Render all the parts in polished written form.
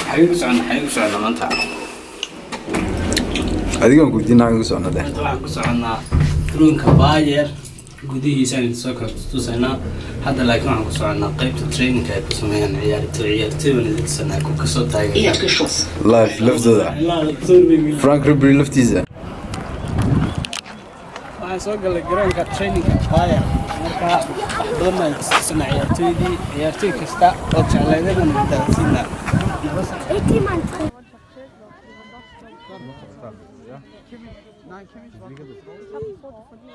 حبيبي سعنا ما أنت adiga ku diina ugu soconada waxaan ku soconaa truunka Bayer gudihiisa in soo kortusayna hadda laakiin waxaan ku soconaa qaybta training ay ku sameeyaan ciyaartoyda sanaa ku kasoo taagay live laftada Frank Ribery laftiisa waxaan soo galay garoonka traininga Bayer marka badan ma sanaa ciyaartoy kasta oo jeclaydan dadsiina Nein, Kimmich war. Ich habe ein Foto von dir.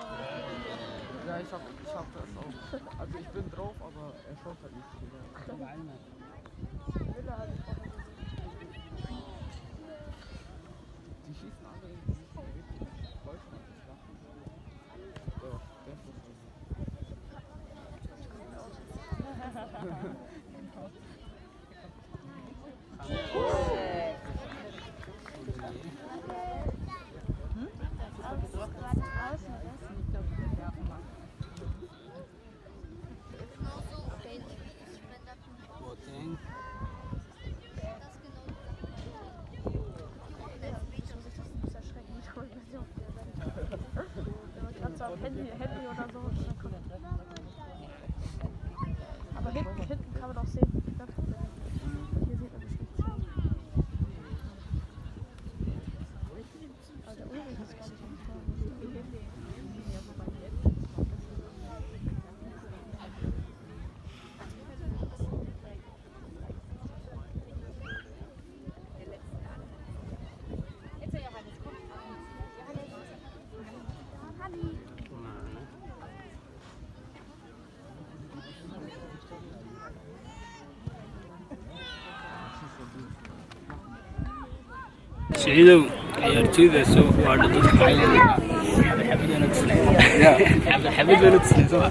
Ja, ich hab das auch. Also ich bin drauf, aber er schaut halt nicht. Die schießen alle in Deutschland. Ja, das ist Handy oder so. Aber hinten kann man auch sehen. Hier sieht man bestimmt. Aber der Ulrich ist gar nicht am Tor. سعيدو ciyaartoyda soo waadho dadka xalayna xabadana tisnay xabadana tisnay soo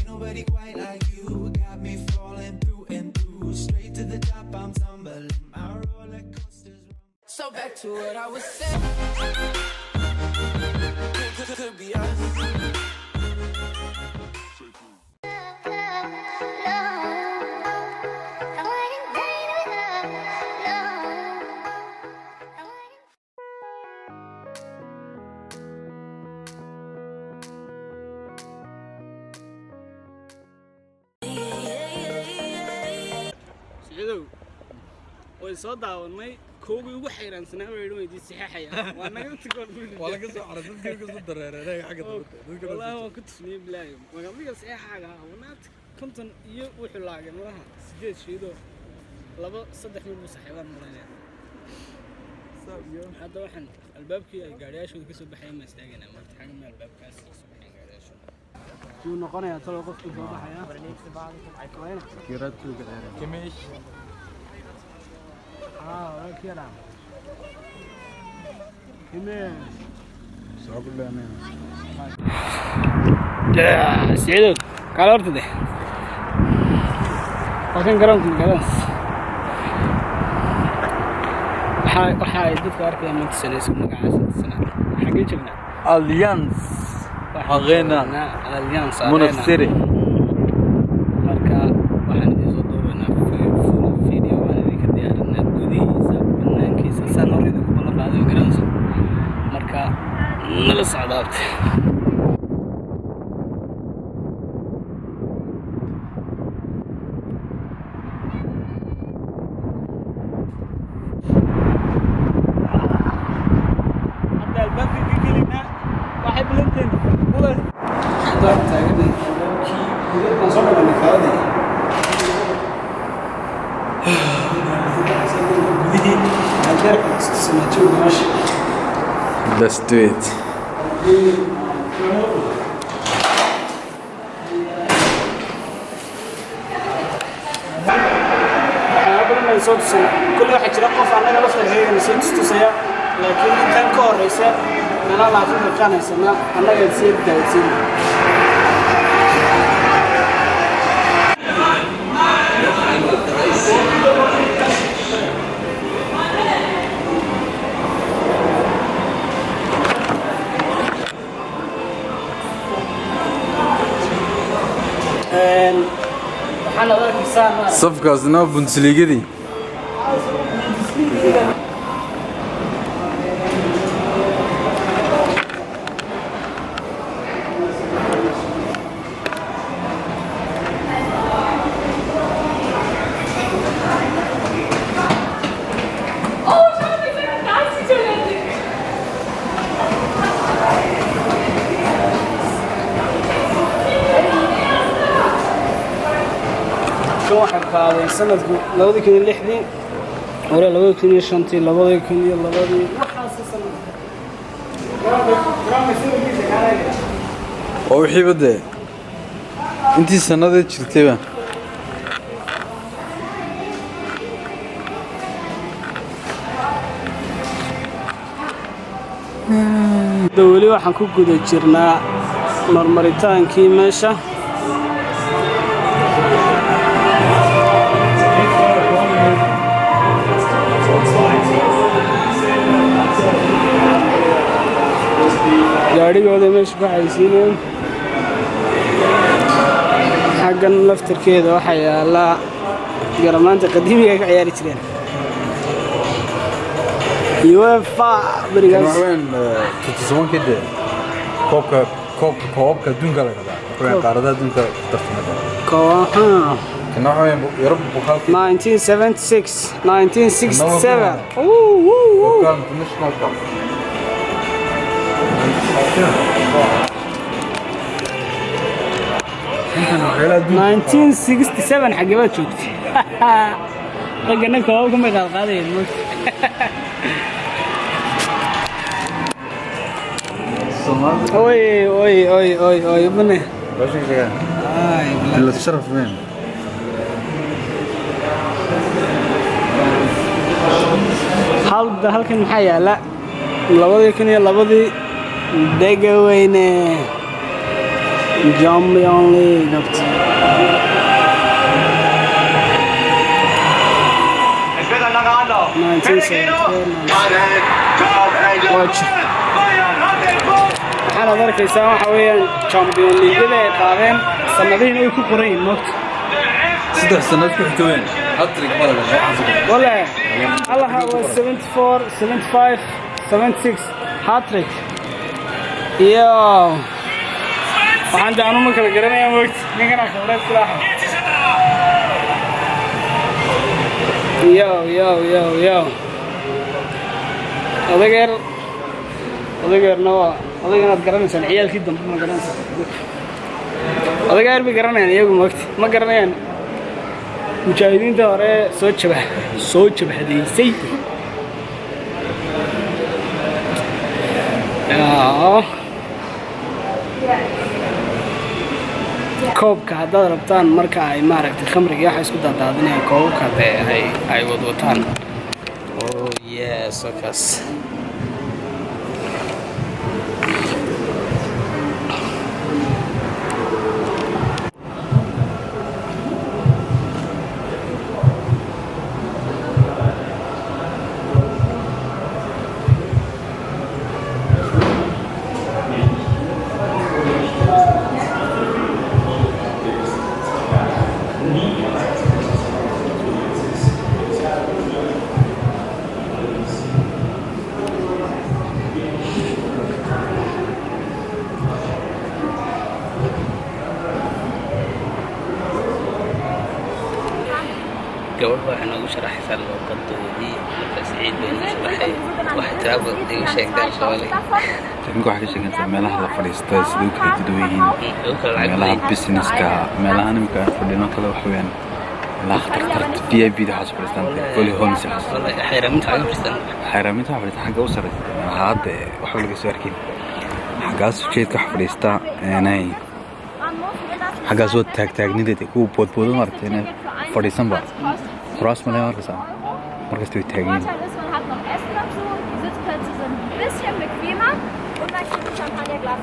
Nobody quite like you got me falling through and through, straight to the top. I'm tumbling, my roller coaster's so back to what I was saying. Could be us. way soo daawanay koogii ugu xayraansanaa way weydii saxaxaya waa naga tigoon wala ka soo xaray dadkii ka soo dareeray xagga dadka wallahi waan ku tusnay bilaayo magaalada saxaxaga wanaad konton iyo wuxuu laagay malaha 8 shiido 2-3 mid saxaybaan marinay hadda waxaan albaabkii ay gaariyaashooda ka soo baxayeen ma istaagana marta xaga meel albaabkaas soo baxeen gaariyaashooda uu noqonayaa talo qofku soo baxaya kiratu gaar Kimmich كده كمان صعب لنا يا سعيد قالورت ده وكان جرام خلاص waxay dadka arkayaan mid sanaysan magacaas sana xagee joognaa Allianz Arena Allianz Monastir marka waxaan idin soo doobanaa video aan idin ka diyaarinaa gudihiisa banaankiisa san hore idinku ballan qaaday garanaysa marka nala socdaabtay Let's do it. كل واحد يشرب قف أنا لفت هي نسيت تستوسيا لكن كان كور رئيسة أنا لا أفهم كان يسمع أنا جالسين جالسين صفقة بوندسليغا دي. واحد قاعد سنة لودي كن اللحدي ولا لودي كن الشنطي لودي كن لودي oo wixii bade intii sanadii jirtayba dawli waxaan ku guda jirnaa marmaritaankii meesha gaarigooda meesha ku xaysiinayeen xaggan laftarkeeda waxaa yaala garamaanta qadiimiga ay ka ciyaari jireen UEFA barigaas waxaan tutusan kide koobka adduunka la qabaa waxaan qaaradaha adduunka tartamada kooxaha kana waxaan Yurub buqaalka 1976 1967 buqaal international cup 1967 حاجة ما شفت رجعنا كوابكم بقالقادين اوي اوي اوي اوي اوي ابني باش كده اللي تشرف وين halkan maxaa yaala 2002 dega weyne Champions League waxaana arkaysaa waxa weeyaan Champions League ay qaadeen sanadiin ay ku qoreen moogta 3 سنوات ku xigeen hat-trick malaga wala Allah was 74 75 76 hat-trick yo waxaan daanu ma kala garanayaa moogta ninkana khibrad silaaxa yo odageerna waa odaganaad garanaysaan ciyaalkii dambe ma garanaysaa odageer bay garanayaan iyagu moogta ma garanayaan mujaahidiinta hore soo jabhadaysay koobka haddaad rabtaan marka ay maaragtay khamriga waxa isku daadaadinayaan koobabka dee ay wadwataan oh yes okaas gabadh waxay noogu sharaxaysaa luuqadoodii marka Saciid bay noo sharaxay wax tiraabo iga sheegtaan Soomaali تكنيك واحد شيء كان مالها فريستايل سلوك كدوين مالها بيزنس كا مالها أنا مكان فدينا كذا وحويان لا اخترت في أي فيديو حسب فريستان كل هون سحس والله حيرمت على فريستان حيرمتها فريستان حاجة وصلت هذا وحول جسر كين حاجة شيء كحفريستا أنا حاجة زود تاج نديت كوب بود مرت هنا فريستان بقى راس ملاي مرت مركز توي تاجين bisschen bequemer und man kriegt ein Champagnerglas.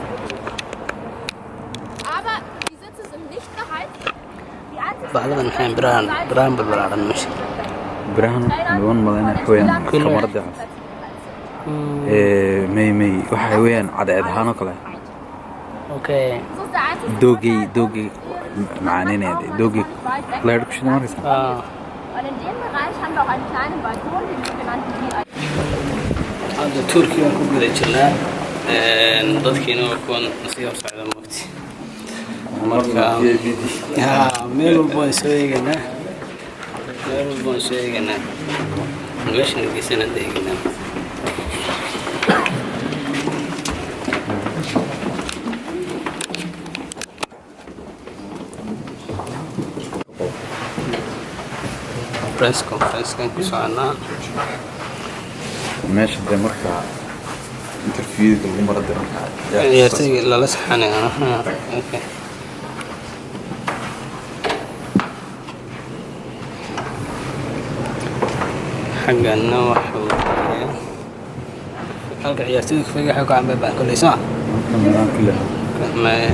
Aber die Sitze sind nicht geheizt. Die بعضهم الحين بران بالبراد مش برهن لون مالنا حويان خمر دعس مي وحويان عدد هانو كله اوكي دوجي معانينا دوجي لا يركش نمارس Und in dem Bereich haben wir auch einen kleinen Balkon, den sogenannten VIP. هذا تركي وكل ذي جلنا ضدكينا وكون نصير صعدة موقتي مركا ميل والبون سويقنا ميل والبون سويقنا ليش نلقي سنة دقيقنا فرنسكم كسرنا ماشي ده مركع انترفيو المرة ده يرتقي لا لسحنا اوكي حق النوح حلقة عيارتوك فيها حقوا عم بيبان كل ساعة ما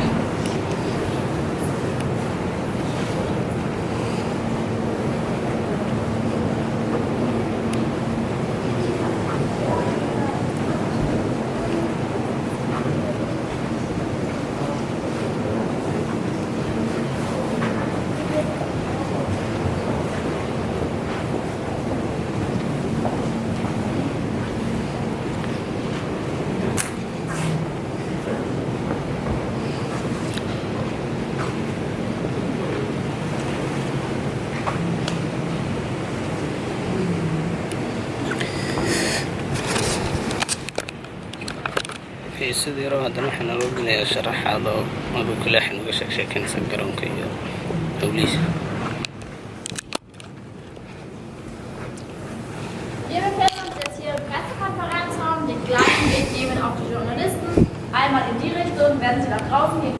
في سديرو هذا نحن نقول لي شرح هذا ما بكل إحنا وش شكل نسجلون كي أو ليش Wir befinden uns jetzt hier im Pressekonferenzraum, den gleichen Weg nehmen auch die Journalisten. Einmal in die Richtung, werden sie da draußen gehen.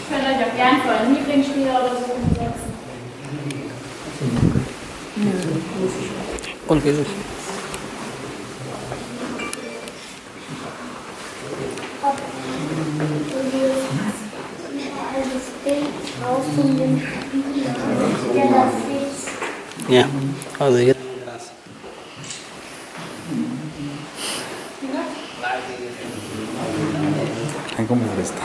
Ihr könnt euch auch gerne für einen Lieblingsspieler oder so umsetzen. قل كذا يا هذا يد حنكون فريستا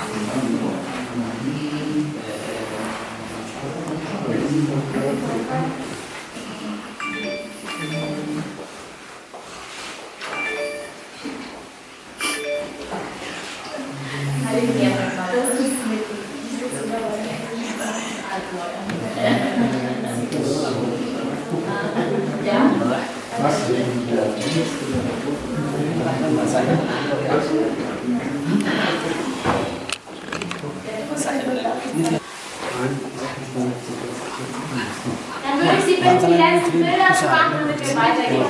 Dann würde ich Sie bitten, die letzten Bilder zu machen, damit wir weitergehen.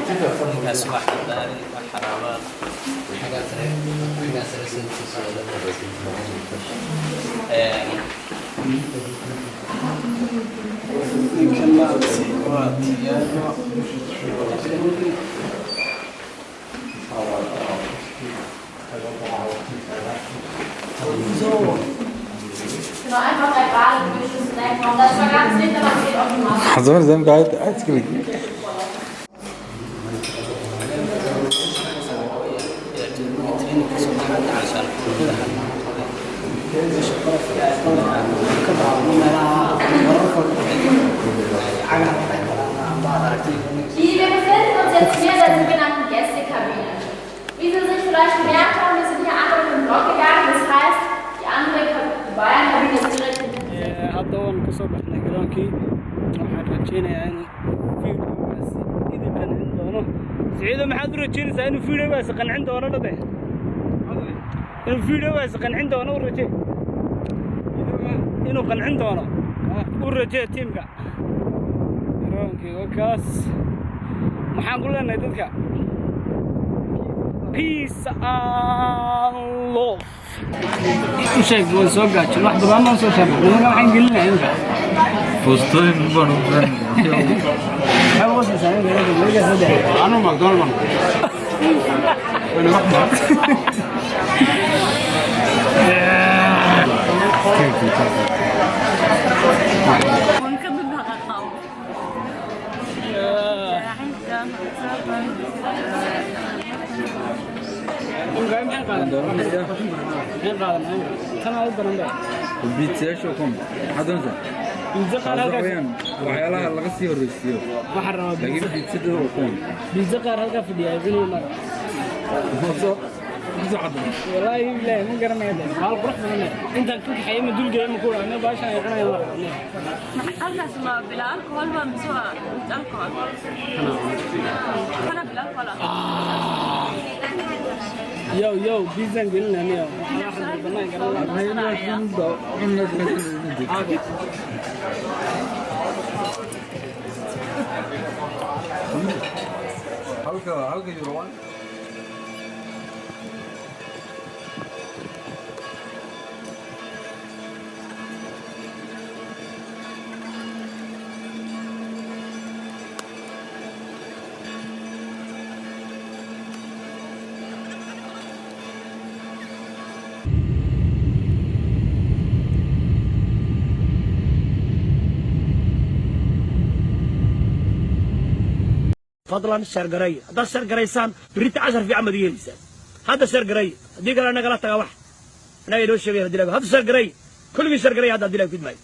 أصبح الداري والحرارات حاجات رسم Genau, einfach da gerade durch das Snack machen. Das war ganz wichtig, aber es geht auch nicht mal. حضور زي ما قاعد أتكلم Wir befinden uns jetzt hier in der sogenannten Gästekabine. Wie Sie sich vielleicht gemerkt haben, wir sind hier andere in den Block gegangen. Das heißt, die andere Bayern-Kabine ist direkt hinter uns. هذا هو القصة بحنا كلامكي راح نرجعنا يعني في بس إذا كان عندنا سعيد ما حد رجينا سأنو فيديو بس قنعين دونا ده إنه فيديو بس قنعين دونا ورجع إنه قنعين دونا ورجع تيمك رونكي وكاس ما حنقول لنا تذكر peace and love إيش يقول سوقات شو واحد بقى ما سوى شباب ولا ما حنقول لنا إنك فستان بانو هذا وصل سنة أنا ماكدونالد أنا ماكدونالد البيتزا شو كم هذا وحيالها laga sii horeysiyo laakiin biitsada oo qoon بيتزا قار halka fadhiya inuu mar والله لا ما قرنا هذا قال قرح منه انت كنت حيما دول جاي ما كوره انا باشا يقنا يلا أنا اسمع بلا الكحول ما مسوا الكحول أنا بلا الكحول يو بيتزا قلنا يو halka yuruwan فضلا الشهر قرية هذا الشهر قريسان بريت 10 في عمد يلسان هذا الشهر قرية دي قال أنا قلت واحد أنا يدوش شبيه هذا الشهر قرية كل في الشهر قرية هذا دلوقتي في دماغي